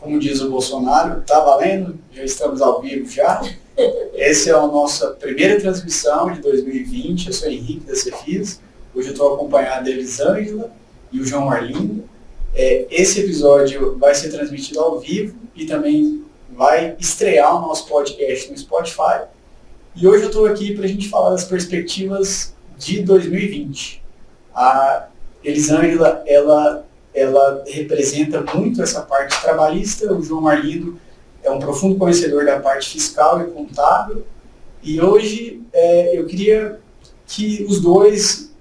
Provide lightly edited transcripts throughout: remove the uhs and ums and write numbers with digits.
como diz o Bolsonaro, tá valendo? Já estamos ao vivo já. Essa é a nossa primeira transmissão de 2020. Eu sou Henrique da Cefis. Hoje eu estou acompanhado da Elisângela e o João Arlindo. Esse episódio vai ser transmitido ao vivo e também vai estrear o nosso podcast no Spotify. E hoje eu estou aqui para a gente falar das perspectivas de 2020. A Elisângela, ela representa muito essa parte trabalhista. O João Arlindo é um profundo conhecedor da parte fiscal e contábil. E hoje eu queria que os dois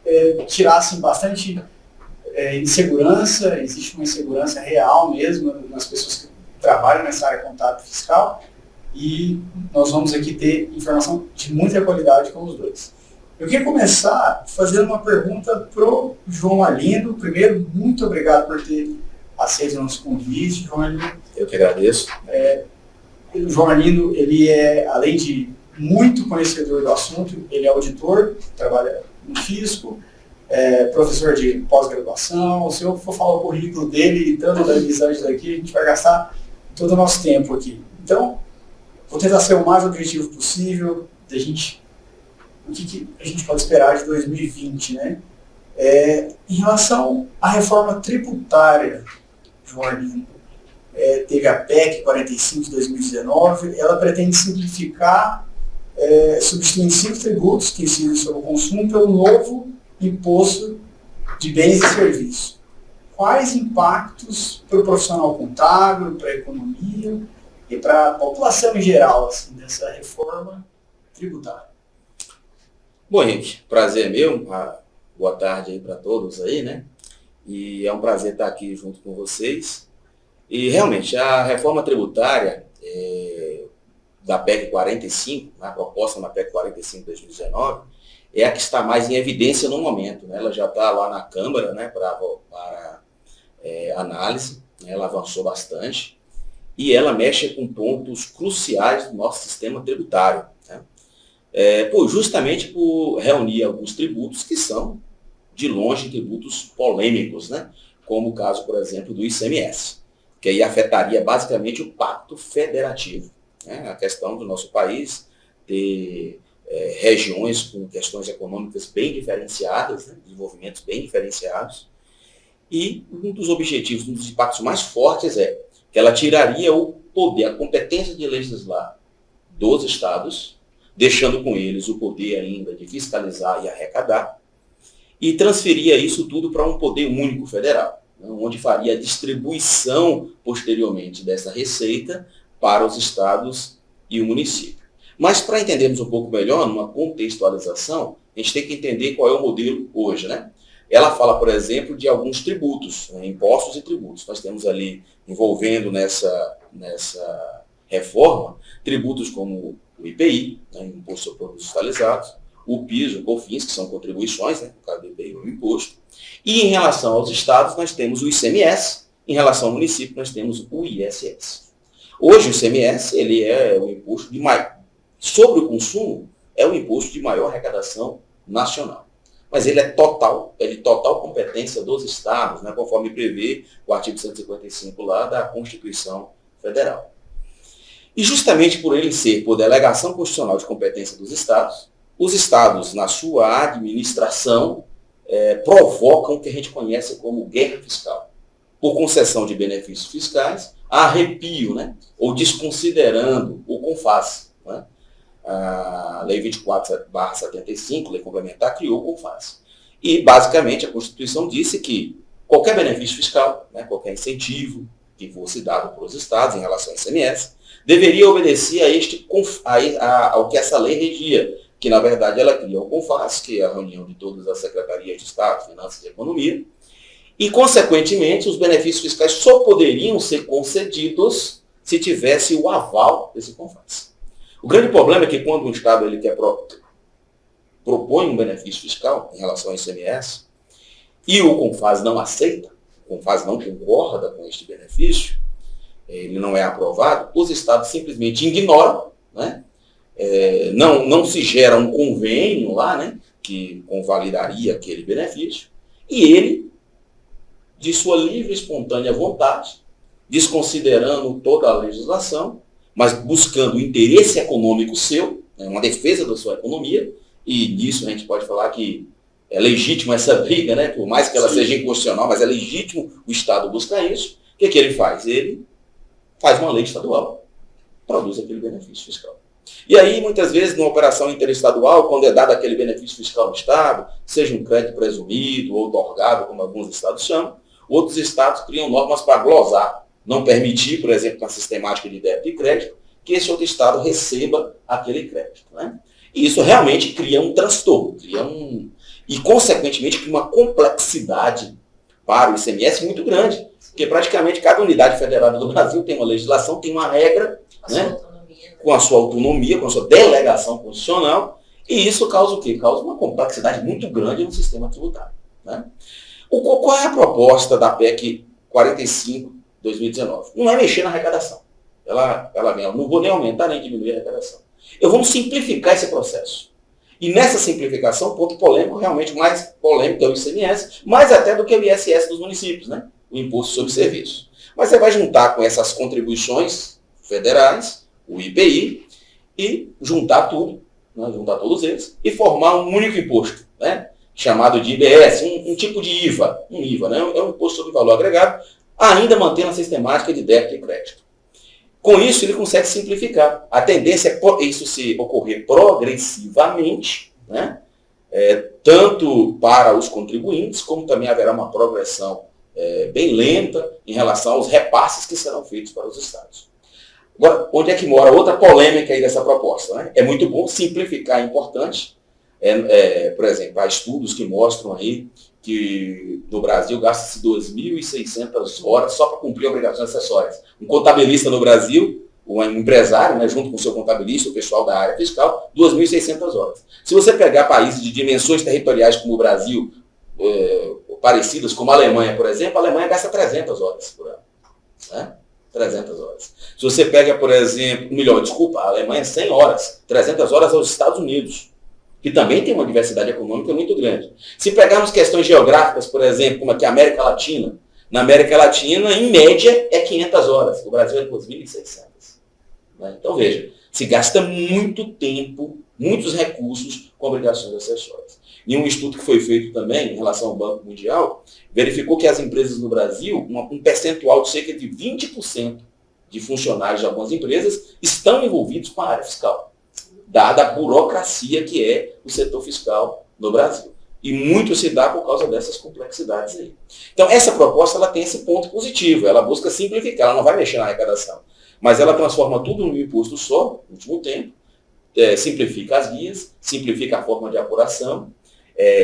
tirassem bastante insegurança. Existe uma insegurança real mesmo nas pessoas que trabalham nessa área contábil e fiscal. E nós vamos aqui ter informação de muita qualidade com os dois. Eu queria começar fazendo uma pergunta para o João Arlindo. Primeiro, muito obrigado por ter aceito o nosso convite, João Arlindo. Eu que agradeço. O João Arlindo, ele é, além de muito conhecedor do assunto, ele é auditor, trabalha no fisco, professor de pós-graduação. Se eu for falar o currículo dele e tanto da Elisângela aqui, a gente vai gastar todo o nosso tempo aqui. Então, vou tentar ser o mais objetivo possível da gente. O que a gente pode esperar de 2020, né? Em relação à reforma tributária, João Arlindo, teve a PEC 45 de 2019, ela pretende simplificar, substituindo 5 tributos que incidem sobre o consumo pelo novo imposto de bens e serviços. Quais impactos para o profissional contábil, para a economia e para a população em geral, assim, dessa reforma tributária? Bom, Henrique, prazer é meu. Boa tarde aí para todos aí, né? E é um prazer estar aqui junto com vocês. E realmente, a reforma tributária da PEC 45, a proposta na PEC 45 de 2019, é a que está mais em evidência no momento, né? Ela já está lá na Câmara, né, para análise, né? Ela avançou bastante e ela mexe com pontos cruciais do nosso sistema tributário, né? Justamente por reunir alguns tributos que são, de longe, tributos polêmicos, né? Como o caso, por exemplo, do ICMS, que aí afetaria basicamente o pacto federativo, né? A questão do nosso país ter regiões com questões econômicas bem diferenciadas, né? Desenvolvimentos bem diferenciados. E um dos objetivos, um dos impactos mais fortes é que ela tiraria o poder, a competência de legislar dos estados, deixando com eles o poder ainda de fiscalizar e arrecadar, e transferia isso tudo para um poder único federal, né, onde faria a distribuição posteriormente dessa receita para os estados e o município. Mas para entendermos um pouco melhor, numa contextualização, a gente tem que entender qual é o modelo hoje, né? Ela fala, por exemplo, de alguns tributos, né, impostos e tributos. Nós temos ali, envolvendo nessa reforma, tributos como o IPI, né, Imposto sobre Produtos Industrializados, o PIS, o COFINS, que são contribuições, né, no caso do IPI, o imposto. E em relação aos estados, nós temos o ICMS, em relação ao município, nós temos o ISS. Hoje, o ICMS, ele é o imposto sobre o consumo, é o imposto de maior arrecadação nacional. Mas ele é de total competência dos estados, né, conforme prevê o artigo 155 lá da Constituição Federal. E justamente por ele ser por delegação constitucional de competência dos estados, os estados, na sua administração, provocam o que a gente conhece como guerra fiscal. Por concessão de benefícios fiscais, arrepio, né, ou desconsiderando o CONFAS, né? A Lei 24/75, Lei Complementar, criou o CONFAS. E, basicamente, a Constituição disse que qualquer benefício fiscal, né, qualquer incentivo que fosse dado para os estados em relação ao ICMS, deveria obedecer ao que essa lei regia, que na verdade ela cria o CONFAS, que é a reunião de todas as secretarias de Estado, Finanças e Economia, e consequentemente os benefícios fiscais só poderiam ser concedidos se tivesse o aval desse CONFAS. O grande problema é que quando um Estado ele propõe um benefício fiscal em relação ao ICMS, e o CONFAS não aceita, o CONFAS não concorda com este benefício, ele não é aprovado, os estados simplesmente ignoram, né? Não se gera um convênio lá, né, que convalidaria aquele benefício, e ele, de sua livre e espontânea vontade, desconsiderando toda a legislação, mas buscando o interesse econômico seu, né, uma defesa da sua economia, e nisso a gente pode falar que é legítimo essa briga, né, por mais que ela seja inconstitucional, mas é legítimo o Estado buscar isso. O que ele faz? Ele faz uma lei estadual, produz aquele benefício fiscal. E aí, muitas vezes, numa operação interestadual, quando é dado aquele benefício fiscal no Estado, seja um crédito presumido ou otorgado, como alguns estados chamam, outros estados criam normas para glosar, não permitir, por exemplo, na sistemática de débito e crédito, que esse outro estado receba aquele crédito. Né? E isso realmente cria um transtorno, e, consequentemente, cria uma complexidade para o ICMS muito grande, porque praticamente cada unidade federada do Brasil tem uma legislação, tem uma regra, né? Com a sua autonomia, com a sua delegação constitucional, e isso causa o quê? Causa uma complexidade muito grande no sistema tributário. Né? Qual é a proposta da PEC 45/2019? Não é mexer na arrecadação. Ela não vou nem aumentar nem diminuir a arrecadação. Vamos simplificar esse processo. E nessa simplificação, o ponto polêmico, realmente mais polêmico é o ICMS, mais até do que o ISS dos municípios, né? O Imposto sobre Serviço. Mas você vai juntar com essas contribuições federais, o IPI, e juntar tudo, né, juntar todos eles, e formar um único imposto, né, chamado de IBS, um tipo de IVA, né, é um imposto sobre valor agregado, ainda mantendo a sistemática de débito e crédito. Com isso, ele consegue simplificar. A tendência é isso se ocorrer progressivamente, né, tanto para os contribuintes, como também haverá uma progressão bem lenta em relação aos repasses que serão feitos para os estados. Agora, onde é que mora outra polêmica aí dessa proposta? Né? É muito bom, simplificar é importante. Por exemplo, há estudos que mostram aí que no Brasil gasta-se 2.600 horas só para cumprir obrigações acessórias. Um contabilista no Brasil, um empresário, né, junto com o seu contabilista, o pessoal da área fiscal, 2.600 horas. Se você pegar países de dimensões territoriais como o Brasil, parecidas como a Alemanha, por exemplo, a Alemanha gasta 300 horas por ano. Né? 300 horas. Se você pega, por exemplo, a Alemanha 100 horas, 300 horas aos Estados Unidos, que também tem uma diversidade econômica muito grande. Se pegarmos questões geográficas, por exemplo, como aqui a América Latina, na América Latina, em média, é 500 horas. O Brasil é 2.600. Né? Então, veja, se gasta muito tempo, muitos recursos com obrigações acessórias. E um estudo que foi feito também, em relação ao Banco Mundial, verificou que as empresas no Brasil, um percentual de cerca de 20% de funcionários de algumas empresas estão envolvidos com a área fiscal, dada a burocracia que é o setor fiscal no Brasil. E muito se dá por causa dessas complexidades aí. Então, essa proposta ela tem esse ponto positivo, ela busca simplificar, ela não vai mexer na arrecadação, mas ela transforma tudo num imposto só, no último tempo, simplifica as guias, simplifica a forma de apuração,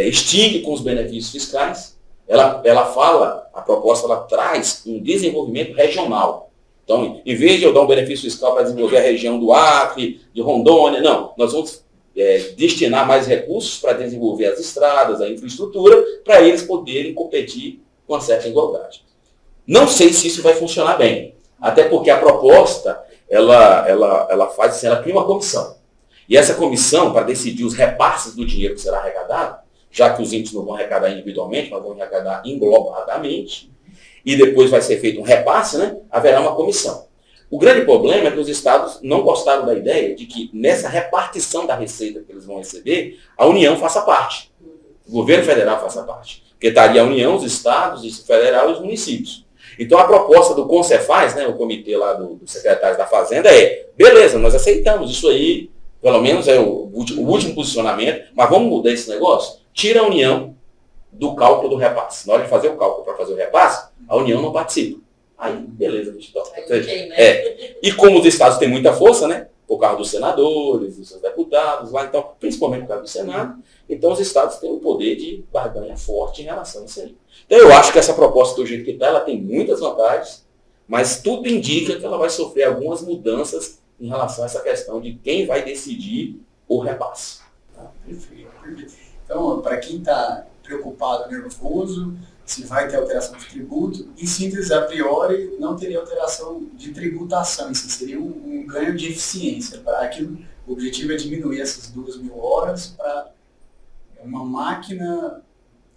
extingue com os benefícios fiscais, a proposta ela traz um desenvolvimento regional. Então, em vez de eu dar um benefício fiscal para desenvolver a região do Acre, de Rondônia, não, nós vamos destinar mais recursos para desenvolver as estradas, a infraestrutura, para eles poderem competir com uma certa igualdade. Não sei se isso vai funcionar bem, até porque a proposta, ela faz assim, ela cria uma comissão. E essa comissão, para decidir os repasses do dinheiro que será arrecadado, já que os índices não vão arrecadar individualmente, mas vão arrecadar englobadamente, e depois vai ser feito um repasse, né, haverá uma comissão. O grande problema é que os estados não gostaram da ideia de que nessa repartição da receita que eles vão receber, a União faça parte, o governo federal faça parte. Porque estaria a União, os estados, o federal e os municípios. Então a proposta do CONCEFAZ, né, o comitê lá dos secretários da Fazenda, beleza, nós aceitamos isso aí, pelo menos é o último posicionamento, mas vamos mudar esse negócio? Tira a União do cálculo do repasse. Na hora de fazer o cálculo para fazer o repasse, a União não participa. Aí, beleza, gente. Então, E como os estados têm muita força, né? Por causa dos senadores, dos seus deputados, lá, então, principalmente por causa do Senado, então os estados têm um poder de barganha forte em relação a isso aí. Então eu acho que essa proposta do jeito que está, ela tem muitas vantagens, mas tudo indica que ela vai sofrer algumas mudanças em relação a essa questão de quem vai decidir o repasse. Perfeito. Então, para quem está preocupado, nervoso, se vai ter alteração de tributo, em síntese, a priori, não teria alteração de tributação, isso seria um ganho de eficiência. O objetivo é diminuir essas 2.000 horas para uma máquina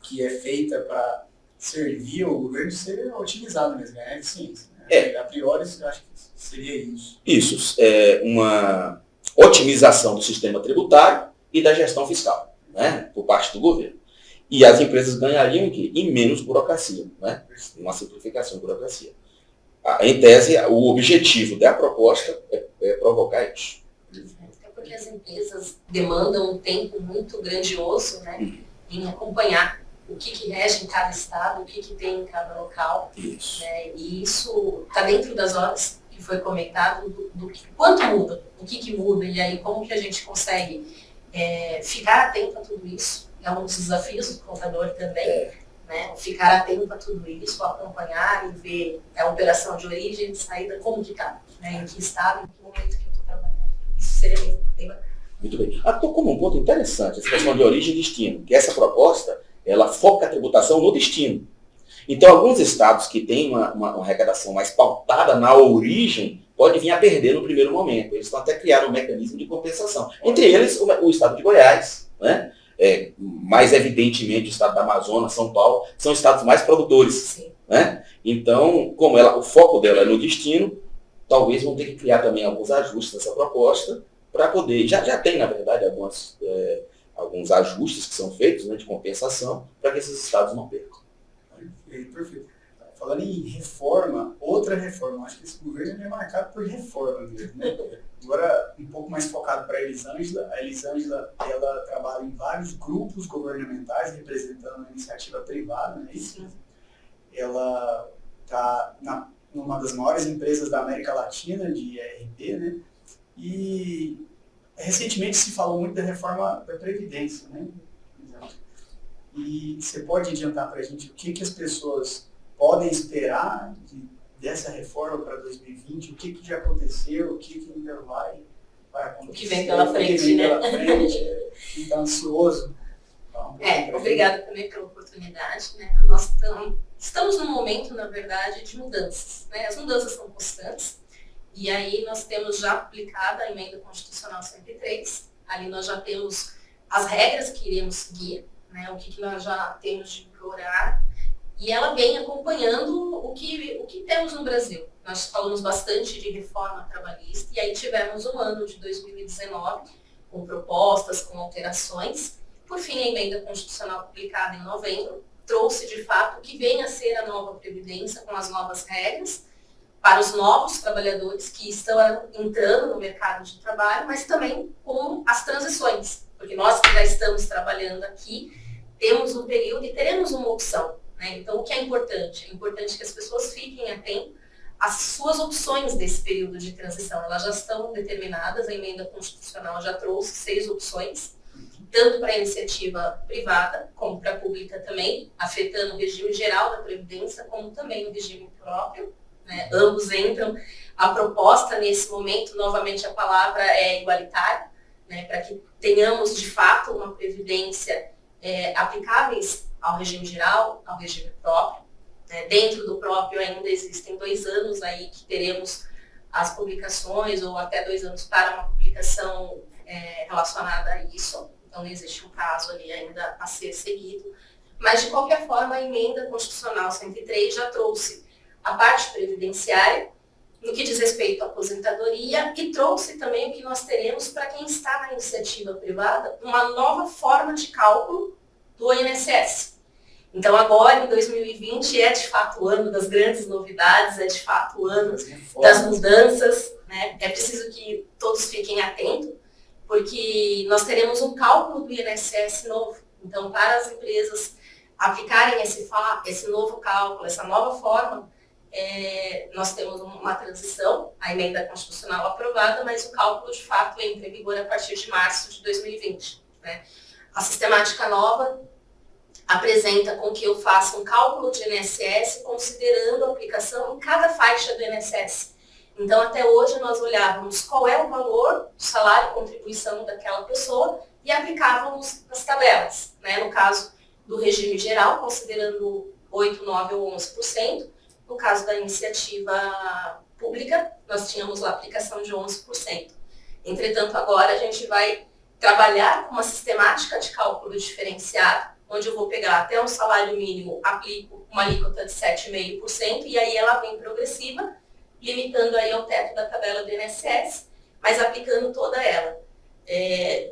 que é feita para servir ao governo ser utilizada mesmo, ganhar eficiência. A priori, eu acho que seria isso. Isso, uma otimização do sistema tributário e da gestão fiscal, né, por parte do governo. E as empresas ganhariam em quê? Em menos burocracia, né? Uma simplificação da burocracia. Em tese, o objetivo da proposta é provocar isso. Até porque as empresas demandam um tempo muito grandioso, né, em acompanhar o que rege em cada estado, o que tem em cada local. Isso. Né, e isso está dentro das horas que foi comentado, do quanto muda, o que muda, e aí como que a gente consegue ficar atento a tudo isso. É um dos desafios do contador também, né? Ficar atento a tudo isso, acompanhar e ver a operação de origem, de saída, como que está, né? Em que estado, em que momento que eu estou trabalhando. Isso seria bem bacana. Muito bem. Tocou um ponto interessante, essa questão de origem e destino, que essa proposta, ela foca a tributação no destino. Então, alguns estados que têm uma arrecadação mais pautada na origem, pode vir a perder no primeiro momento. Eles estão até criando um mecanismo de compensação. Entre eles, o estado de Goiás, né? Mais evidentemente o estado da Amazonas, São Paulo, são estados mais produtores. Sim. Né? Então, como o foco dela é no destino, talvez vão ter que criar também alguns ajustes nessa proposta para poder, já tem na verdade alguns ajustes que são feitos, né, de compensação para que esses estados não percam. Perfeito. Falando em reforma, outra reforma, acho que esse governo é marcado por reforma mesmo, né? Agora, um pouco mais focado para a Elisângela. A Elisângela, ela trabalha em vários grupos governamentais, representando a iniciativa privada, não é isso? Sim. Ela está numa das maiores empresas da América Latina, de ERP, né? E recentemente se falou muito da reforma da Previdência, né? E você pode adiantar para a gente o que as pessoas podem esperar dessa reforma para 2020, o que já aconteceu, o que ainda vai acontecer. O que vem pela frente, né? Quem está ansioso. Obrigada também pela oportunidade, né? Nós estamos num momento, na verdade, de mudanças, né? As mudanças são constantes, e aí nós temos já publicada a Emenda Constitucional 103, ali nós já temos as regras que iremos seguir, né? O que nós já temos de horário. E ela vem acompanhando o que temos no Brasil. Nós falamos bastante de reforma trabalhista, e aí tivemos um ano de 2019, com propostas, com alterações. Por fim, a emenda constitucional publicada em novembro trouxe, de fato, o que vem a ser a nova Previdência, com as novas regras, para os novos trabalhadores que estão entrando no mercado de trabalho, mas também com as transições, porque nós que já estamos trabalhando aqui, temos um período e teremos uma opção. Então, o que é importante? É importante que as pessoas fiquem atentas às suas opções desse período de transição. Elas já estão determinadas, a emenda constitucional já trouxe 6 opções, tanto para a iniciativa privada, como para a pública também, afetando o regime geral da Previdência, como também o regime próprio. Né? Ambos entram. A proposta, nesse momento, novamente a palavra é igualitária, né? Para que tenhamos, de fato, uma Previdência aplicáveis ao regime geral, ao regime próprio. Né? Dentro do próprio ainda existem 2 anos aí que teremos as publicações, ou até 2 anos para uma publicação relacionada a isso. Então não existe um prazo ali ainda a ser seguido. Mas, de qualquer forma, a Emenda Constitucional 103 já trouxe a parte previdenciária, no que diz respeito à aposentadoria, e trouxe também o que nós teremos para quem está na iniciativa privada, uma nova forma de cálculo do INSS. Então, agora, em 2020, é de fato o ano das grandes novidades, é de fato o ano das mudanças, né? É preciso que todos fiquem atentos, porque nós teremos um cálculo do INSS novo. Então, para as empresas aplicarem esse novo cálculo, essa nova forma, nós temos uma transição, a emenda constitucional aprovada, mas o cálculo, de fato, entra em vigor a partir de março de 2020. Né? A sistemática nova apresenta com que eu faça um cálculo de INSS considerando a aplicação em cada faixa do INSS. Então, até hoje, nós olhávamos qual é o valor do salário e contribuição daquela pessoa e aplicávamos as tabelas. Né? No caso do regime geral, considerando 8%, 9% ou 11%. No caso da iniciativa pública, nós tínhamos lá a aplicação de 11%. Entretanto, agora a gente vai trabalhar com uma sistemática de cálculo diferenciado, onde eu vou pegar até um salário mínimo, aplico uma alíquota de 7,5%, e aí ela vem progressiva, limitando aí ao teto da tabela do INSS, mas aplicando toda ela.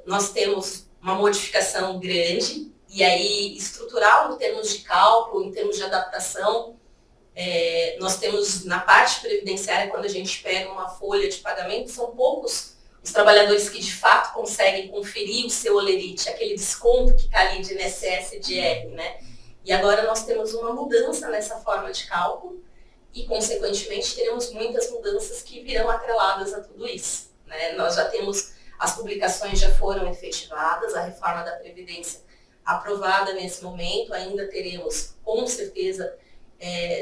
Nós temos uma modificação grande, e aí estrutural em termos de cálculo, em termos de adaptação. Nós temos na parte previdenciária, quando a gente pega uma folha de pagamento, são poucos os trabalhadores que de fato conseguem conferir o seu olerite, aquele desconto que está ali de INSS e de IR, né? E agora nós temos uma mudança nessa forma de cálculo e, consequentemente, teremos muitas mudanças que virão atreladas a tudo isso, né? Nós já temos, as publicações já foram efetivadas, a reforma da Previdência aprovada nesse momento, ainda teremos, com certeza,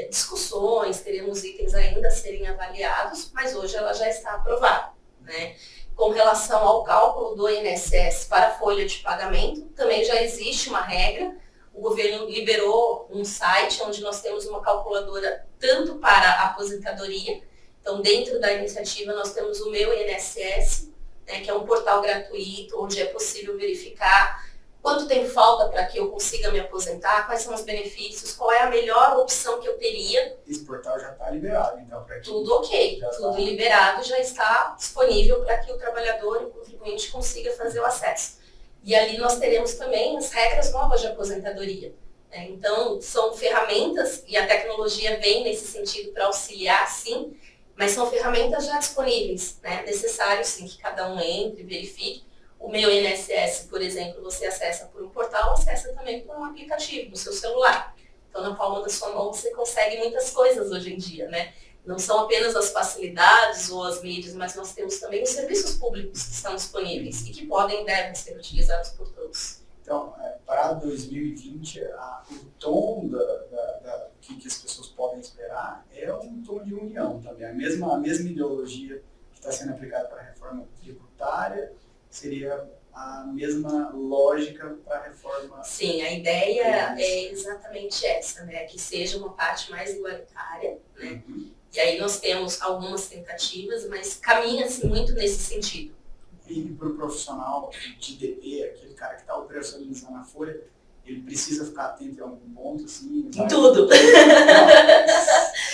discussões, teremos itens ainda a serem avaliados, mas hoje ela já está aprovada, né? Com relação ao cálculo do INSS para a folha de pagamento, também já existe uma regra. O governo liberou um site onde nós temos uma calculadora tanto para a aposentadoria. Então, dentro da iniciativa, nós temos o Meu INSS, né, que é um portal gratuito, onde é possível verificar quanto tempo falta para que eu consiga me aposentar, quais são os benefícios, qual é a melhor opção que eu teria. Esse portal já está liberado, então, para tudo ok, tudo liberado, já está disponível para que o trabalhador e o contribuinte consiga fazer o acesso. E ali nós teremos também as regras novas de aposentadoria, né? Então, são ferramentas, e a tecnologia vem nesse sentido para auxiliar, sim, mas são ferramentas já disponíveis, né? Necessário, sim, que cada um entre, verifique. O Meu INSS, por exemplo, você acessa por um portal, acessa também por um aplicativo no seu celular. Então, na palma da sua mão, você consegue muitas coisas hoje em dia, né? Não são apenas as facilidades ou as mídias, mas nós temos também os serviços públicos que estão disponíveis e que podem e devem ser utilizados por todos. Então, para 2020, o tom que as pessoas podem esperar é um tom de união também. A mesma ideologia que está sendo aplicada para a reforma tributária seria a mesma lógica para a reforma. Sim, a ideia é exatamente essa, né? Que seja uma parte mais igualitária, né? Uhum. E aí nós temos algumas tentativas, mas caminha-se muito nesse sentido. E para o profissional de DP, aquele cara que está operacionalizando a folha, ele precisa ficar atento em algum ponto, assim? Em tudo!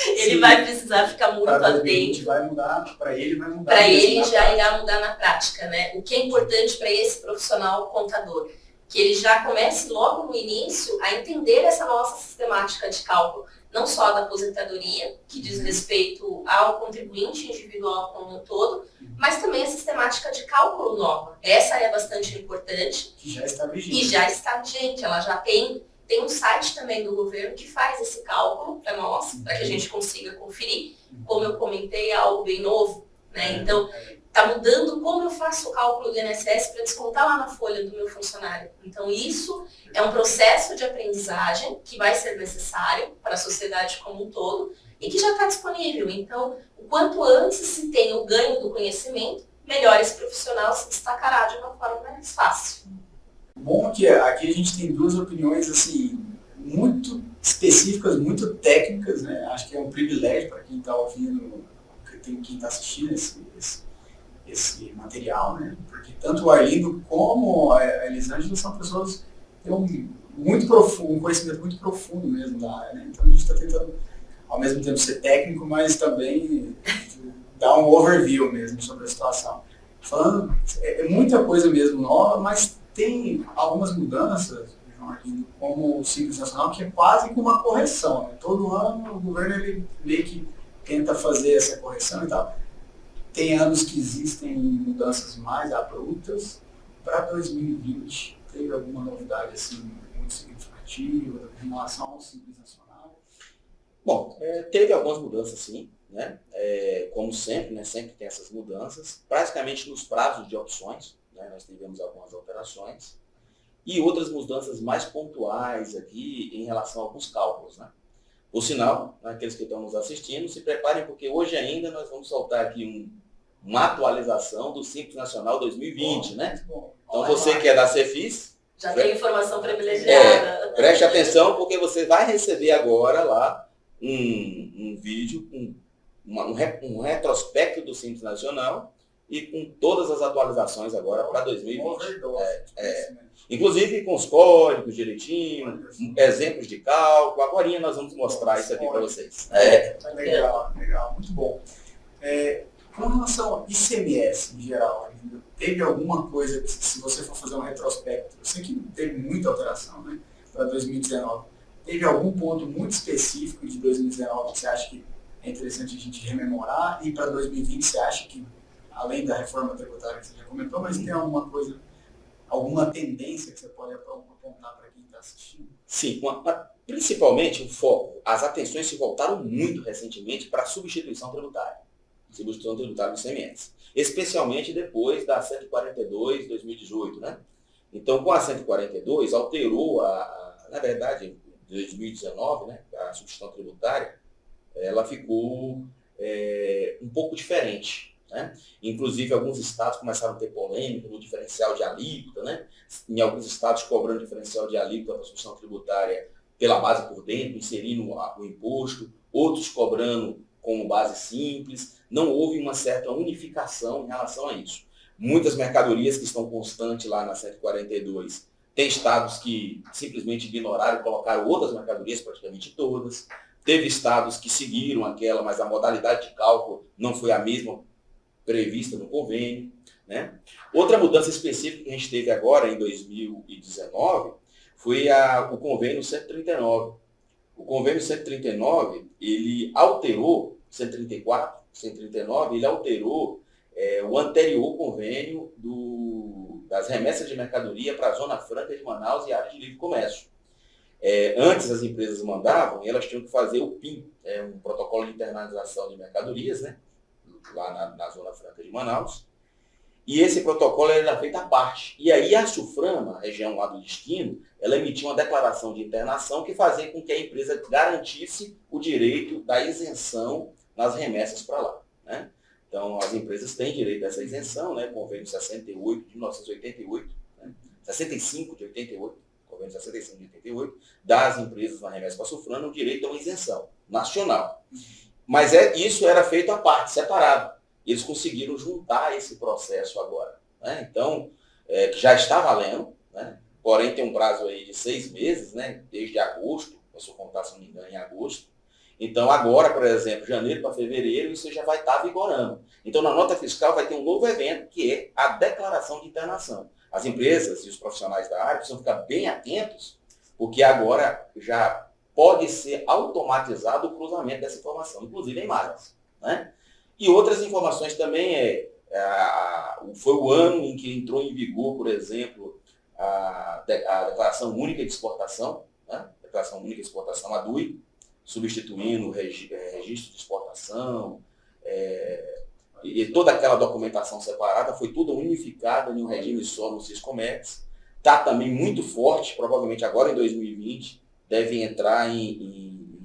Ele vai precisar ficar muito atento. Vai mudar, para ele vai mudar. Para ele já irá mudar na prática, né? O que é importante para esse profissional contador? Que ele já comece logo no início a entender essa nossa sistemática de cálculo, não só da aposentadoria, que diz respeito ao contribuinte individual como um todo, mas também a sistemática de cálculo nova. Essa é bastante importante. Que já está vigente. E já está vigente, ela já tem um site também do governo que faz esse cálculo para nós, para que a gente consiga conferir. Como eu comentei, é algo bem novo, né? Então, está mudando como eu faço o cálculo do INSS para descontar lá na folha do meu funcionário. Então, isso é um processo de aprendizagem que vai ser necessário para a sociedade como um todo e que já está disponível. Então, o quanto antes se tem o ganho do conhecimento, melhor esse profissional se destacará de uma forma mais fácil. Bom que aqui a gente tem duas opiniões assim muito específicas, muito técnicas, né? Acho que é um privilégio para quem está ouvindo, quem está assistindo esse material, né? Porque tanto o Arlindo como a Elisângela são pessoas que têm um conhecimento muito profundo mesmo da área, né? Então a gente está tentando, ao mesmo tempo, ser técnico, mas também dar um overview mesmo sobre a situação. Falando, é muita coisa mesmo nova, mas tem algumas mudanças, João Arlindo, como o Simples Nacional, que é quase que uma correção, né? Todo ano o governo ele meio que tenta fazer essa correção e tal. Tem anos que existem mudanças mais abruptas. Para 2020, teve alguma novidade assim, muito significativa em relação ao Simples Nacional? Bom, teve algumas mudanças sim, né? Como sempre, né? Sempre tem essas mudanças. Praticamente nos prazos de opções, né? Nós tivemos algumas alterações. E outras mudanças mais pontuais aqui em relação a alguns cálculos, né? Por sinal, aqueles que estão nos assistindo, se preparem, porque hoje ainda nós vamos soltar aqui uma atualização do Simples Nacional 2020, né? Então você que é da Cefis... Já tem informação privilegiada. Preste atenção, porque você vai receber agora lá um vídeo, um retrospecto do Simples Nacional, e com todas as atualizações agora para 2020. Overdose. Inclusive com os códigos direitinho, exemplos de cálculo. Agora nós vamos mostrar isso aqui para vocês. Legal, muito bom. Com relação ao ICMS em geral, teve alguma coisa, se você for fazer um retrospecto, eu sei que teve muita alteração, né, para 2019, teve algum ponto muito específico de 2019 que você acha que é interessante a gente rememorar, e para 2020 você acha que, além da reforma tributária que você já comentou, mas tem alguma coisa, alguma tendência que você pode apontar para quem está assistindo? Sim, principalmente o foco, as atenções se voltaram muito recentemente para a substituição tributária do ICMS, especialmente depois da 142 de 2018, né? Então, com a 142, alterou na verdade, em 2019, né, a substituição tributária, ela ficou um pouco diferente, né? Inclusive, alguns estados começaram a ter polêmica no diferencial de alíquota, né? Em alguns estados cobrando diferencial de alíquota para a substituição tributária pela base por dentro, inserindo o imposto, outros cobrando como base simples. Não houve uma certa unificação em relação a isso. Muitas mercadorias que estão constantes lá na 142, tem estados que simplesmente ignoraram e colocaram outras mercadorias, praticamente todas. Teve estados que seguiram aquela, mas a modalidade de cálculo não foi a mesma prevista no convênio, né? Outra mudança específica que a gente teve agora, em 2019, foi o convênio 139. O convênio 139, ele alterou, 134, 139, ele alterou o anterior convênio das remessas de mercadoria para a Zona Franca de Manaus e área de livre comércio. Antes as empresas mandavam e elas tinham que fazer o PIM, um protocolo de internalização de mercadorias, né, lá na Zona Franca de Manaus. E esse protocolo era feito à parte. E aí a SUFRAMA, a região lá do destino, ela emitia uma declaração de internação que fazia com que a empresa garantisse o direito da isenção nas remessas para lá, né? Então, as empresas têm direito a essa isenção, né? Convênio 68 de 1988, né? 65 de 88, convênio 65 de 88, das empresas na remessa para a SUFRAMA o direito a uma isenção nacional. Mas isso era feito à parte, separado. Eles conseguiram juntar esse processo agora, né? Então, que já está valendo, né? Porém tem um prazo aí de 6 meses, né? Desde agosto, se eu contar, se não me engano, em agosto. Então agora, por exemplo, janeiro para fevereiro, isso já vai estar vigorando. Então na nota fiscal vai ter um novo evento, que é a declaração de internação. As empresas e os profissionais da área precisam ficar bem atentos, porque agora já pode ser automatizado o cruzamento dessa informação, inclusive em malhas, né? E outras informações também foi o ano em que entrou em vigor, por exemplo, a Declaração Única de Exportação, né? Declaração Única de Exportação, a DUI, substituindo o registro de exportação, e toda aquela documentação separada, foi tudo unificada em um regime só no Siscomex. Está também muito forte, provavelmente agora em 2020, deve entrar em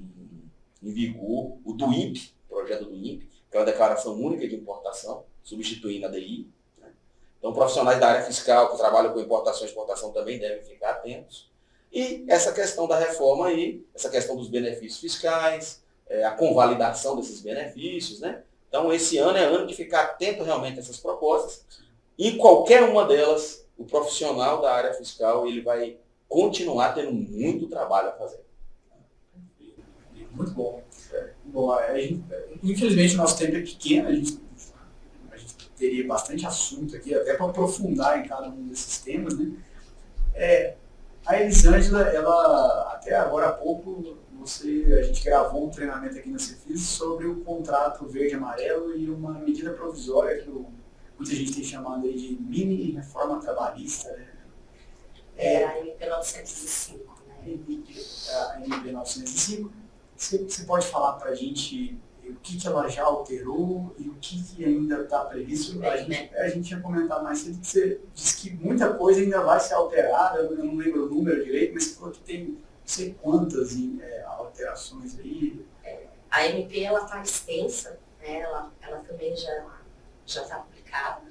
vigor o DUIMP, projeto do INPE, que é uma declaração única de importação, substituindo a DI. Né? Então, profissionais da área fiscal que trabalham com importação e exportação também devem ficar atentos. E essa questão da reforma aí, essa questão dos benefícios fiscais, a convalidação desses benefícios, né? Então, esse ano é ano de ficar atento realmente a essas propostas. E qualquer uma delas, o profissional da área fiscal, ele vai continuar tendo muito trabalho a fazer. Muito bom. Bom, infelizmente o nosso tempo é pequeno, a gente teria bastante assunto aqui, até para aprofundar em cada um desses temas, né? A Elisângela, ela, até agora há pouco, a gente gravou um treinamento aqui na Cefis sobre o contrato verde-amarelo e uma medida provisória que muita gente tem chamado aí de mini reforma trabalhista, né? A MP 905, né? A MP 905. Você pode falar para a gente o que ela já alterou e o que ainda está previsto? A gente ia comentar mais cedo que você disse que muita coisa ainda vai ser alterada, eu não lembro o número direito, mas você falou que tem não sei quantas alterações aí. A MP ela está extensa, né? Ela também já está aplicada.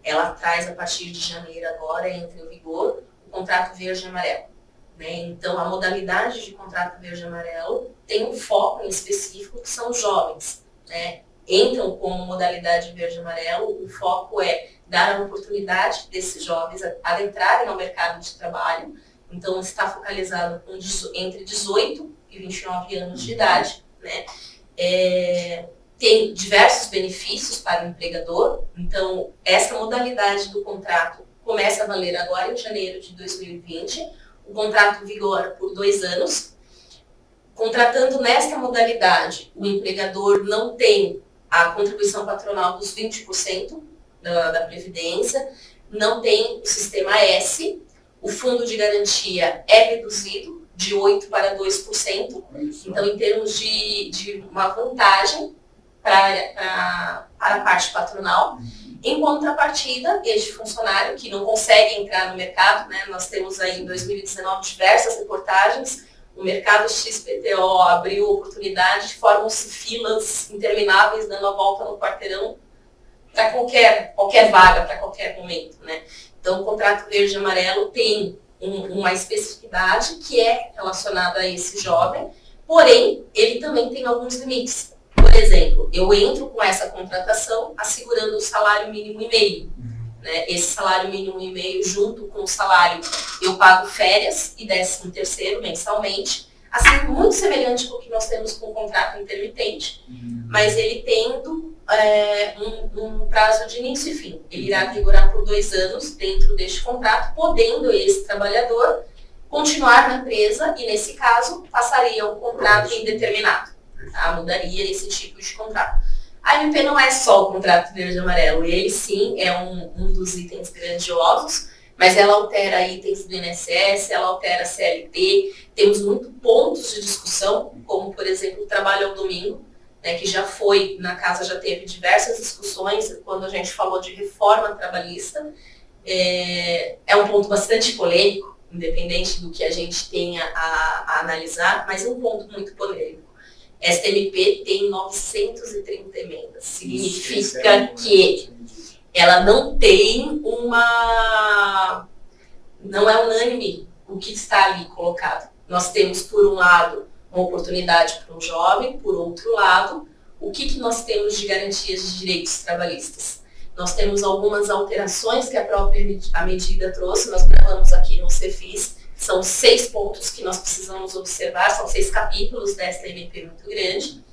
Ela traz a partir de janeiro agora, entra em vigor, o contrato verde e amarelo. Né? Então, a modalidade de contrato verde e amarelo tem um foco em específico, que são os jovens, né? entram como modalidade verde e amarelo, o foco é dar a oportunidade desses jovens adentrarem ao mercado de trabalho. Então, está focalizado entre 18 e 29 anos de idade, né? Tem diversos benefícios para o empregador. Então, essa modalidade do contrato começa a valer agora em janeiro de 2020. O contrato vigora por 2 anos. Contratando nesta modalidade, o empregador não tem a contribuição patronal dos 20% da Previdência, não tem o sistema S, o fundo de garantia é reduzido de 8% para 2%. Então, em termos de uma vantagem para a parte patronal. Em contrapartida, este funcionário que não consegue entrar no mercado, né, nós temos aí em 2019 diversas reportagens, o mercado XPTO abriu oportunidade, formam-se filas intermináveis dando a volta no quarteirão para qualquer vaga, para qualquer momento, né? Então, o contrato verde e amarelo tem uma especificidade que é relacionada a esse jovem, porém, ele também tem alguns limites. Por exemplo, eu entro com essa contratação assegurando o salário mínimo e meio. Né? Esse salário mínimo e meio, junto com o salário, eu pago férias e 13º mensalmente, assim, muito semelhante com o que nós temos com o contrato intermitente, mas ele tendo um prazo de início e fim. Ele irá vigorar por 2 anos dentro deste contrato, podendo esse trabalhador continuar na empresa e, nesse caso, passaria um contrato indeterminado. Tá? Mudaria esse tipo de contrato. A MP não é só o contrato verde e amarelo, ele sim é um dos itens grandiosos, mas ela altera itens do INSS, ela altera a CLT, temos muitos pontos de discussão, como por exemplo o trabalho ao domingo, né, que já foi, na casa já teve diversas discussões quando a gente falou de reforma trabalhista, é um ponto bastante polêmico, independente do que a gente tenha a analisar, mas é um ponto muito polêmico. Esta MP tem 930 emendas. Significa que ela não tem não é unânime o que está ali colocado. Nós temos, por um lado, uma oportunidade para um jovem, por outro lado, o que nós temos de garantias de direitos trabalhistas? Nós temos algumas alterações que a própria medida trouxe, nós gravamos aqui no Cefis. São 6 pontos que nós precisamos observar, são 6 capítulos dessa MP muito grande,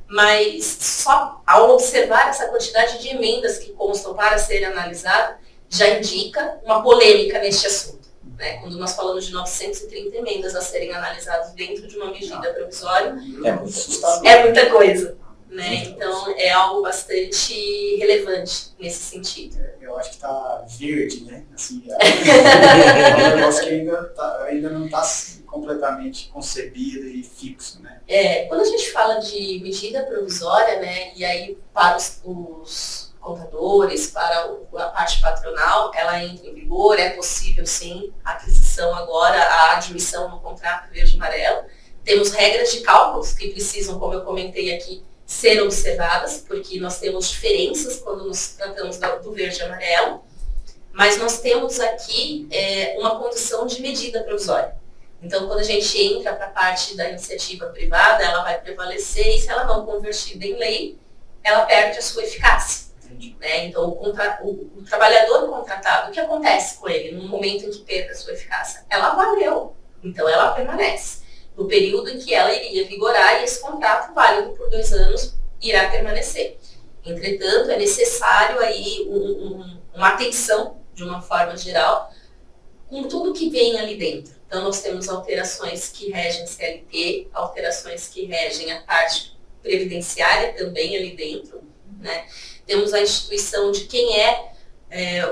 mas só ao observar essa quantidade de emendas que constam para serem analisadas, já indica uma polêmica neste assunto. Né? Quando nós falamos de 930 emendas a serem analisadas dentro de uma medida provisória, é muita coisa. Né? Então, é algo bastante relevante nesse sentido. Eu acho que está verde, né? Assim, é um negócio que ainda não está completamente concebido e fixo, né? Quando a gente fala de medida provisória, né, e aí para os contadores, para a parte patronal, ela entra em vigor, é possível sim a aquisição agora, a admissão no contrato verde e amarelo. Temos regras de cálculos que precisam, como eu comentei aqui, ser observadas, porque nós temos diferenças quando nos tratamos do verde e amarelo, mas nós temos aqui uma condição de medida provisória. Então, quando a gente entra para a parte da iniciativa privada, ela vai prevalecer e se ela não convertida em lei, ela perde a sua eficácia. Né? Então, o trabalhador contratado, o que acontece com ele no momento em que perde a sua eficácia? Ela valeu, então ela permanece. No período em que ela iria vigorar e esse contrato válido por 2 anos irá permanecer. Entretanto, é necessário aí uma atenção, de uma forma geral, com tudo que vem ali dentro. Então, nós temos alterações que regem CLT, alterações que regem a parte previdenciária também ali dentro, né? Temos a instituição de quem é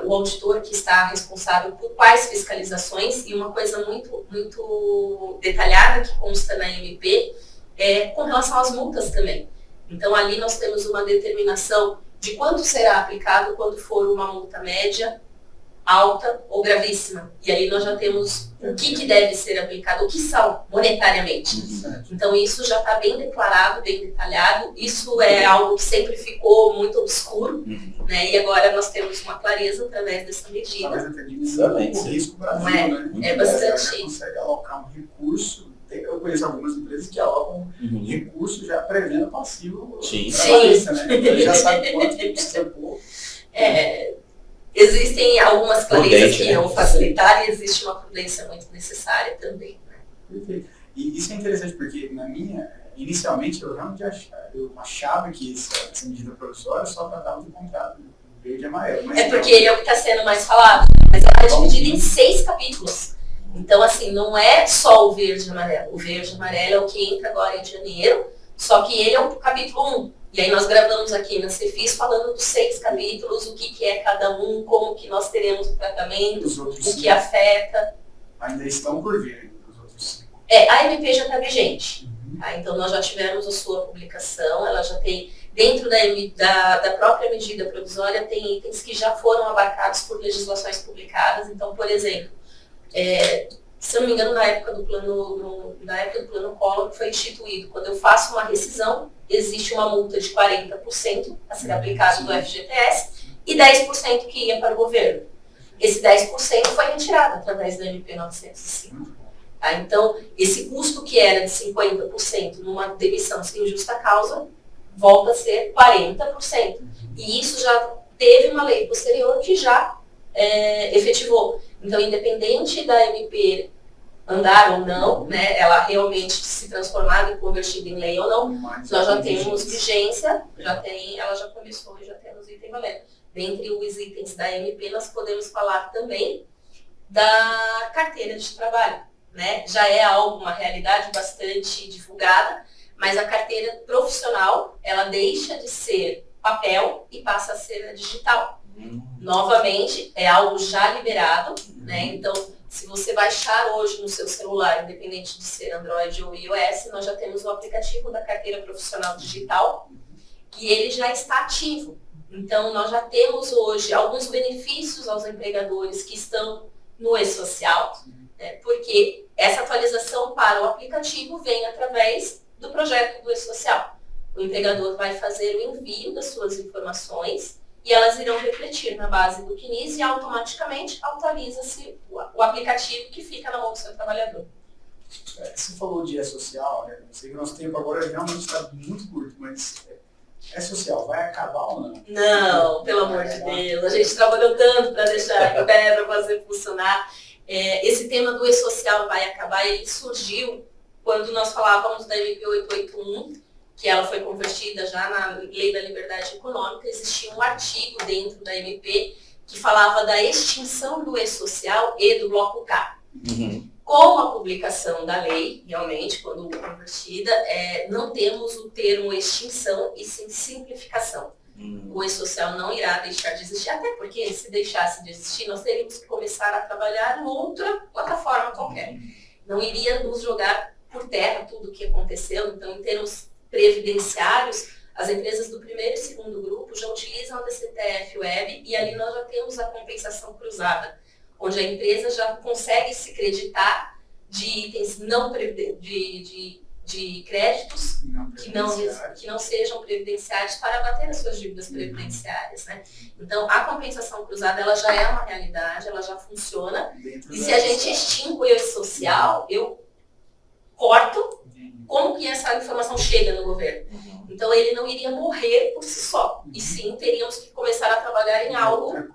o auditor que está responsável por quais fiscalizações, e uma coisa muito, muito detalhada que consta na MP é com relação às multas também. Então, ali nós temos uma determinação de quanto será aplicado quando for uma multa média, alta ou gravíssima. E aí nós já temos o que deve ser aplicado, o que são monetariamente. Então, isso já está bem declarado, bem detalhado. Isso é algo que sempre ficou muito obscuro, né? E agora nós temos uma clareza através dessa medida. Talvez até diminuir o risco Brasil, né? É bastante. Você consegue alocar um recurso, eu conheço algumas empresas que alocam recursos já prevendo passivo Sim. trabalhista, né? Então ele já sabe quanto que precisa pôr. Existem algumas clarezas que Prudente, irão né? facilitar e existe uma prudência muito necessária também. Né? Perfeito. E isso é interessante porque inicialmente eu realmente achava que essa medida provisória só tratava do contrato verde e amarelo. Mas porque ele é o que está sendo mais falado, mas ela é dividida em 6 capítulos. Então, assim, não é só o verde e amarelo. O verde e amarelo é o que entra agora em janeiro, só que ele é o capítulo 1. E aí nós gravamos aqui na Cefis falando dos 6 capítulos, o que é cada um, como que nós teremos o tratamento, o que afeta. Ainda estão por vir, os outros 5. A MP já está vigente. Tá? Então nós já tivemos a sua publicação, ela já tem, dentro da própria medida provisória, tem itens que já foram abarcados por legislações publicadas. Então, por exemplo, se eu não me engano, na época do plano Collor, foi instituído, quando eu faço uma rescisão, existe uma multa de 40% a ser aplicada do FGTS e 10% que ia para o governo. Esse 10% foi retirado através da MP 905. Tá? Então, esse custo que era de 50% numa demissão sem justa causa, volta a ser 40%. E isso já teve uma lei posterior que já efetivou. Então, independente da MP andar ou não, né, ela realmente se transformar e convertida em lei ou não, nós já temos vigência, ela já começou e já temos item valendo. Dentre os itens da MP, nós podemos falar também da carteira de trabalho. Né? Já é uma realidade bastante divulgada, mas a carteira profissional, ela deixa de ser papel e passa a ser digital. Novamente, é algo já liberado, né? Então, se você baixar hoje no seu celular, independente de ser Android ou iOS, nós já temos o aplicativo da carteira profissional digital e ele já está ativo. Então, nós já temos hoje alguns benefícios aos empregadores que estão no e-social, né? Porque essa atualização para o aplicativo vem através do projeto do e-social. O empregador vai fazer o envio das suas informações e elas irão refletir na base do CNIS e automaticamente atualiza-se o aplicativo que fica na mão do seu trabalhador. Você falou de e-social, né? Eu sei que o nosso tempo agora realmente está muito curto, mas e-social vai acabar ou não? Não, pelo amor de Deus. A gente trabalhou tanto para deixar em pé, para fazer funcionar. Esse tema do e-social vai acabar, ele surgiu quando nós falávamos da MP 881, que ela foi convertida já na Lei da Liberdade Econômica. Existia um artigo dentro da MP que falava da extinção do e-social e do bloco K. Com a publicação da lei, realmente, quando convertida, não temos o termo extinção e sim simplificação. O e-social não irá deixar de existir, até porque se deixasse de existir, nós teríamos que começar a trabalhar em outra plataforma qualquer. Não iria nos jogar por terra tudo o que aconteceu. Então, em termos previdenciários, as empresas do primeiro e segundo grupo já utilizam a DCTF Web e ali nós já temos a compensação cruzada, onde a empresa já consegue se creditar de itens de créditos que não sejam previdenciários para abater as suas dívidas previdenciárias. Né? Então, a compensação cruzada ela já é uma realidade, ela já funciona. E se a gente extingue o e-social, eu corto como que essa informação chega no governo. Então, ele não iria morrer por si só. E sim, teríamos que começar a trabalhar em alguma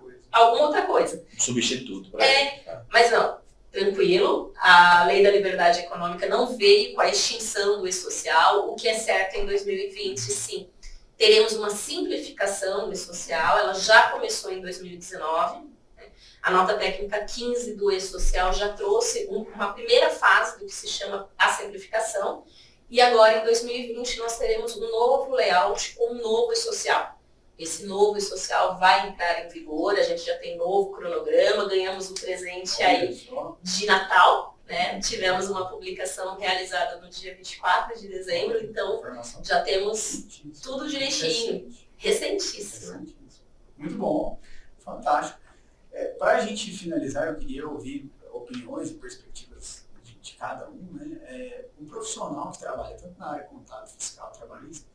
outra coisa. Substituto. Mas não. Tranquilo, a Lei da Liberdade Econômica não veio com a extinção do e-social. O que é certo em 2020, sim, teremos uma simplificação do e-social, ela já começou em 2019. Né? A nota técnica 15 do e-social já trouxe uma primeira fase do que se chama a simplificação. E agora, em 2020, nós teremos um novo layout com um novo e-social. Esse novo e-social vai entrar em vigor, a gente já tem novo cronograma, ganhamos um presente aí de Natal, né? Tivemos uma publicação realizada no dia 24 de dezembro, então já temos tudo direitinho, recentíssimo. Muito bom, fantástico. Para a gente finalizar, eu queria ouvir opiniões e perspectivas de cada um. Né? Um profissional que trabalha tanto na área contábil, fiscal, trabalhista,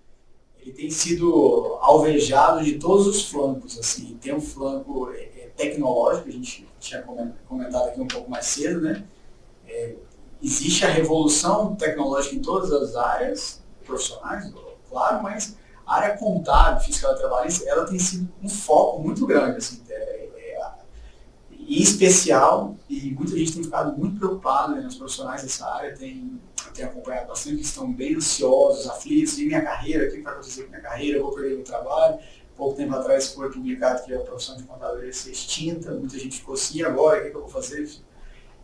ele tem sido alvejado de todos os flancos, assim. Tem um flanco tecnológico, a gente tinha comentado aqui um pouco mais cedo, né? existe a revolução tecnológica em todas as áreas profissionais, claro, mas a área contábil, fiscal e trabalhista, ela tem sido um foco muito grande, assim, em especial, e muita gente tem ficado muito preocupada, né, os profissionais dessa área têm acompanhado bastante, que estão bem ansiosos, aflitos, e minha carreira, o que vai acontecer com minha carreira, eu vou perder meu trabalho. Pouco tempo atrás foi publicado que a profissão de contador ia ser extinta, muita gente ficou assim, agora, o que eu vou fazer?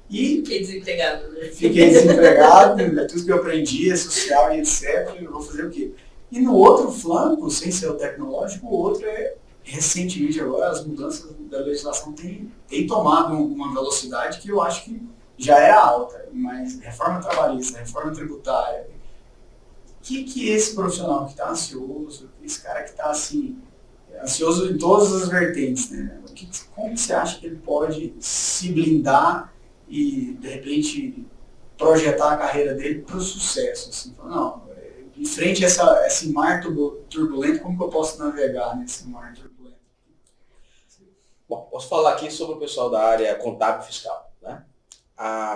E fiquei desempregado, né? Fiquei desempregado, tudo que eu aprendi é social e etc, eu vou fazer o quê? E no outro flanco, sem ser o tecnológico, o outro é, recentemente agora, as mudanças da legislação têm tomado uma velocidade que eu acho que já era alta, mas reforma trabalhista, reforma tributária, o que esse profissional que está ansioso, esse cara que está assim, ansioso em todas as vertentes, né? Como você acha que ele pode se blindar e, de repente, projetar a carreira dele para o sucesso? Assim, não, em frente a esse mar turbulento, como que eu posso navegar nesse mar turbulento? Bom, posso falar aqui sobre o pessoal da área contábil e fiscal, né?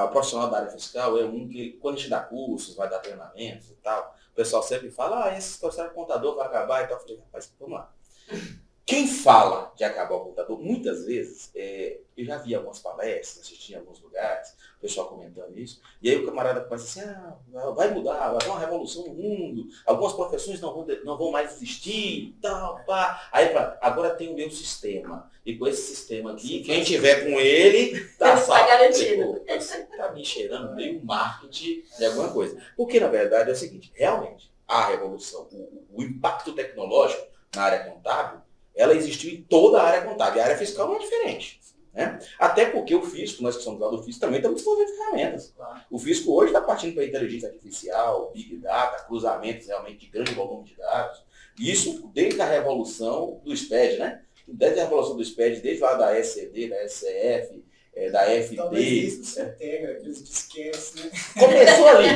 O profissional da área fiscal é um que, quando a gente dá cursos, vai dar treinamentos e tal, o pessoal sempre fala, esse profissional contador vai acabar e tal. Eu falei, rapaz, vamos lá. Quem fala de acabar o contador, muitas vezes, eu já vi algumas palestras, assisti em alguns lugares, o pessoal comentando isso, e aí o camarada começa assim, vai mudar, vai ter uma revolução no mundo, algumas profissões não vão mais existir, tal, pá. Aí agora tem o meu sistema, e com esse sistema aqui, quem tiver com ele, tá salvo. Tá garantido. Você tá me cheirando meio marketing de alguma coisa. Porque, na verdade, é o seguinte, realmente, a revolução, o impacto tecnológico na área contábil, ela existiu em toda a área contábil. E a área fiscal não é diferente. Né? Até porque o fisco, nós que somos lá do fisco, também estamos desenvolvendo ferramentas. Claro. O fisco hoje está partindo para a inteligência artificial, big data, cruzamentos realmente de grande volume de dados. Isso desde a revolução do SPED, né? Desde a revolução do SPED, desde lá da SCD, da SCF, da FD. Talvez isso integra aqueles disquetes, né? Começou ali.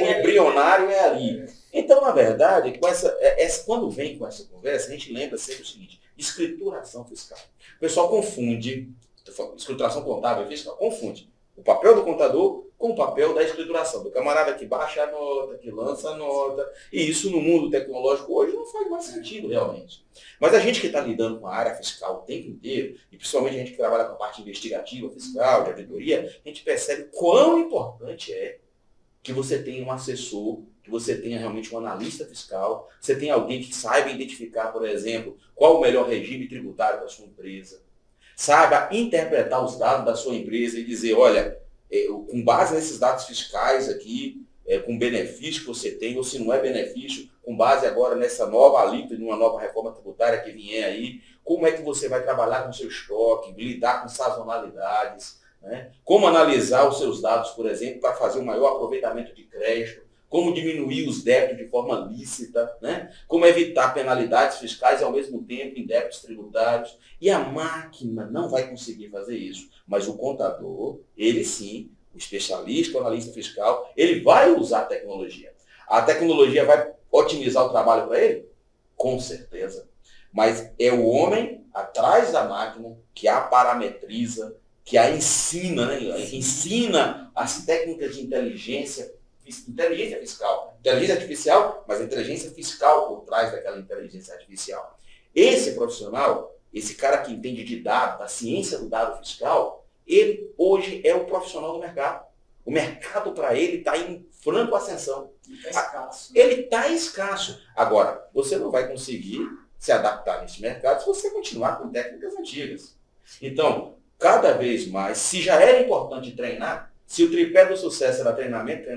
O embrionário é ali. Então, na verdade, quando vem com essa conversa, a gente lembra sempre o seguinte, escrituração fiscal. O pessoal confunde, escrituração contábil e fiscal, confunde o papel do contador com o papel da escrituração, do camarada que baixa a nota, que lança a nota, e isso no mundo tecnológico hoje não faz mais sentido realmente. Mas a gente que está lidando com a área fiscal o tempo inteiro, e principalmente a gente que trabalha com a parte investigativa fiscal, de auditoria, a gente percebe quão importante é que você tenha um assessor, que você tenha realmente um analista fiscal, você tenha alguém que saiba identificar, por exemplo, qual o melhor regime tributário da sua empresa, saiba interpretar os dados da sua empresa e dizer, olha, com base nesses dados fiscais aqui, com benefício que você tem, ou se não é benefício, com base agora nessa nova alíquota, de uma nova reforma tributária que vier aí, como é que você vai trabalhar com o seu estoque, lidar com sazonalidades, né? Como analisar os seus dados, por exemplo, para fazer um maior aproveitamento de crédito, como diminuir os débitos de forma lícita, né? Como evitar penalidades fiscais e ao mesmo tempo em débitos tributários. E a máquina não vai conseguir fazer isso, mas o contador, ele sim, o especialista, o analista fiscal, ele vai usar a tecnologia. A tecnologia vai otimizar o trabalho para ele? Com certeza. Mas é o homem atrás da máquina que a parametriza, que a ensina, né? Que ensina as técnicas de inteligência fiscal. Inteligência artificial, mas a inteligência fiscal por trás daquela inteligência artificial. Esse profissional, esse cara que entende de dados, da ciência do dado fiscal, ele hoje é o profissional do mercado. O mercado para ele está em franco ascensão. Ele está escasso. Ele está escasso. Agora, você não vai conseguir se adaptar nesse mercado se você continuar com técnicas antigas. Então, cada vez mais, se já era importante treinar, se o tripé do sucesso era treinamento,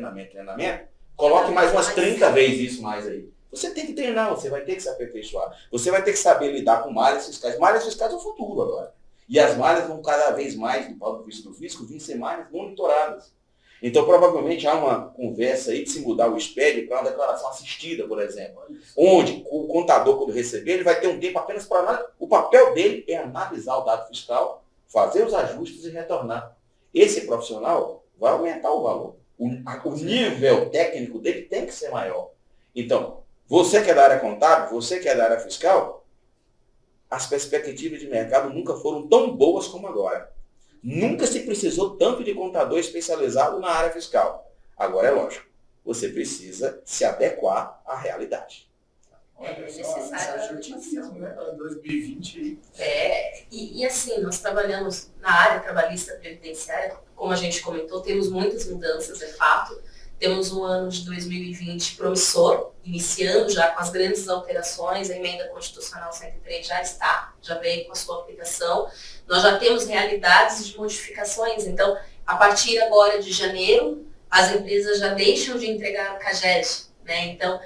coloque mais umas 30 vezes isso mais aí. Você tem que treinar, você vai ter que se aperfeiçoar. Você vai ter que saber lidar com malhas fiscais. Malhas fiscais é o futuro agora. E as malhas vão cada vez mais, do ponto de vista do fisco, vir ser malhas monitoradas. Então, provavelmente, há uma conversa aí de se mudar o SPED para uma declaração assistida, por exemplo. Onde o contador, quando receber, ele vai ter um tempo apenas para analisar. O papel dele é analisar o dado fiscal, fazer os ajustes e retornar. Esse profissional vai aumentar o valor. O nível técnico dele tem que ser maior. Então, você que é da área contábil, você que é da área fiscal, as perspectivas de mercado nunca foram tão boas como agora. Nunca se precisou tanto de contador especializado na área fiscal. Agora é lógico, você precisa se adequar à realidade. Olha só, mensagem de otimismo, né, para 2020. E assim, nós trabalhamos na área trabalhista previdenciária, como a gente comentou, temos muitas mudanças, é fato. Temos um ano de 2020 promissor, iniciando já com as grandes alterações, a emenda constitucional 103 já veio com a sua aplicação. Nós já temos realidades de modificações, então, a partir agora de janeiro, as empresas já deixam de entregar o CAGED, né? Então,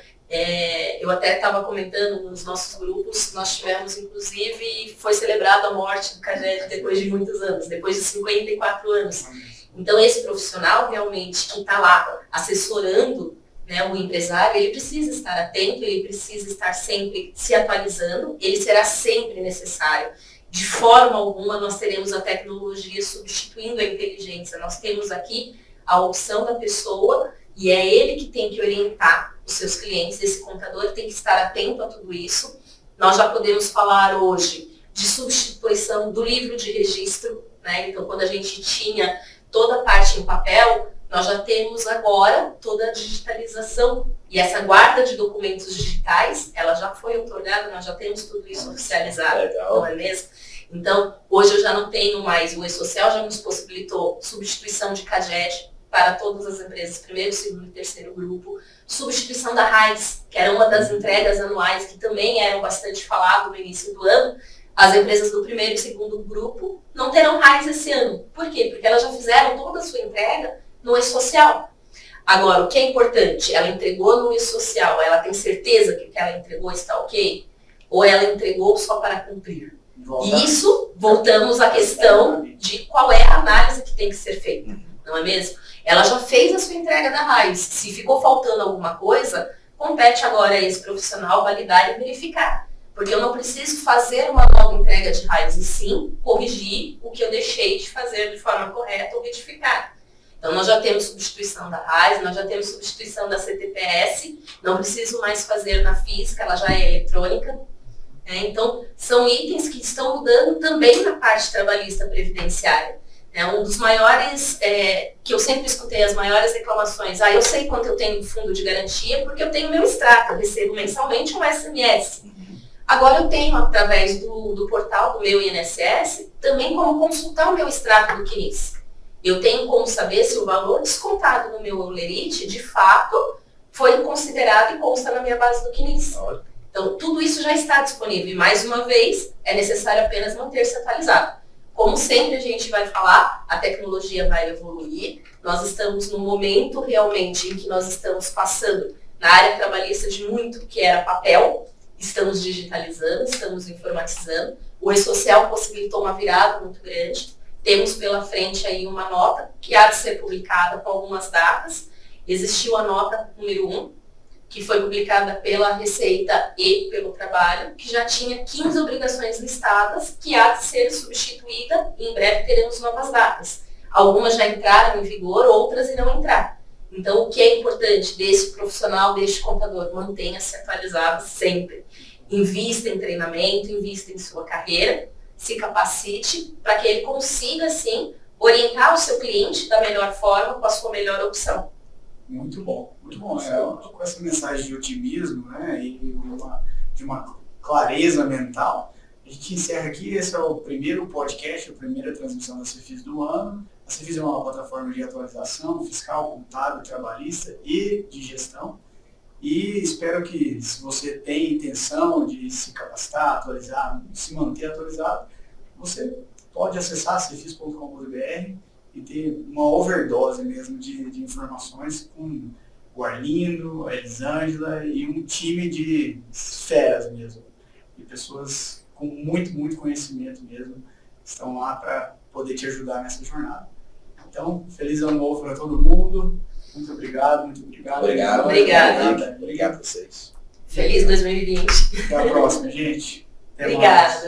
eu até estava comentando nos nossos grupos, nós tivemos, inclusive, foi celebrada a morte do CAGED depois de muitos anos, depois de 54 anos. Então, esse profissional realmente que está lá assessorando, né, o empresário, ele precisa estar atento, ele precisa estar sempre se atualizando, ele será sempre necessário. De forma alguma, nós teremos a tecnologia substituindo a inteligência. Nós temos aqui a opção da pessoa e é ele que tem que orientar os seus clientes. Esse contador tem que estar atento a tudo isso. Nós já podemos falar hoje de substituição do livro de registro, né? Então, quando a gente tinha toda a parte em papel, nós já temos agora toda a digitalização. E essa guarda de documentos digitais, ela já foi outorgada, nós já temos tudo isso oficializado, Legal. não é mesmo? Então, hoje eu já não tenho mais, o E-Social já nos possibilitou substituição de CAGED para todas as empresas, primeiro, segundo e terceiro grupo, substituição da RAIS, que era uma das entregas anuais que também eram bastante falado no início do ano. As empresas do primeiro e segundo grupo não terão RAIS esse ano. Por quê? Porque elas já fizeram toda a sua entrega no E-Social. Agora, o que é importante? Ela entregou no E-Social, ela tem certeza que o que ela entregou está ok? Ou ela entregou só para cumprir? E isso, voltamos à questão de qual é a análise que tem que ser feita, não é mesmo? Ela já fez a sua entrega da RAIS. Se ficou faltando alguma coisa, compete agora a esse profissional validar e verificar. Porque eu não preciso fazer uma nova entrega de RAIS, e sim corrigir o que eu deixei de fazer de forma correta ou retificar. Então, nós já temos substituição da RAIS, nós já temos substituição da CTPS, não preciso mais fazer na física, ela já é eletrônica. Então, são itens que estão mudando também na parte trabalhista previdenciária. Um dos maiores, que eu sempre escutei, as maiores reclamações, eu sei quanto eu tenho de fundo de garantia porque eu tenho meu extrato, eu recebo mensalmente um SMS. Agora eu tenho, através do portal do meu INSS, também como consultar o meu extrato do CNIS. Eu tenho como saber se o valor descontado no meu Olerite, de fato, foi considerado e consta na minha base do CNIS. Então, tudo isso já está disponível. E, mais uma vez, é necessário apenas manter-se atualizado. Como sempre a gente vai falar, a tecnologia vai evoluir. Nós estamos no momento, realmente, em que nós estamos passando na área trabalhista de muito que era papel. Estamos digitalizando, estamos informatizando. O E-Social possibilitou uma virada muito grande. Temos pela frente aí uma nota que há de ser publicada com algumas datas. Existiu a nota número 1, que foi publicada pela Receita e pelo Trabalho, que já tinha 15 obrigações listadas, que há de ser substituída e em breve teremos novas datas. Algumas já entraram em vigor, outras irão entrar. Então, o que é importante desse profissional, deste contador? Mantenha-se atualizado sempre. Invista em treinamento, invista em sua carreira, se capacite para que ele consiga, sim, orientar o seu cliente da melhor forma, com a sua melhor opção. Muito bom, muito bom. Com essa mensagem de otimismo, né, e de uma clareza mental, a gente encerra aqui. Esse é o primeiro podcast, a primeira transmissão da Cefis do ano. A Cefis é uma plataforma de atualização fiscal, contábil, trabalhista e de gestão. E espero que, se você tem intenção de se capacitar, atualizar, se manter atualizado, você pode acessar cefis.com.br e ter uma overdose mesmo de informações com o Arlindo, a Elisângela e um time de feras mesmo. E pessoas com muito, muito conhecimento mesmo estão lá para poder te ajudar nessa jornada. Então, feliz ano novo para todo mundo. Muito obrigado, muito obrigado. Obrigado a vocês. Feliz 2020. Até a próxima, gente. Até Obrigada. mais.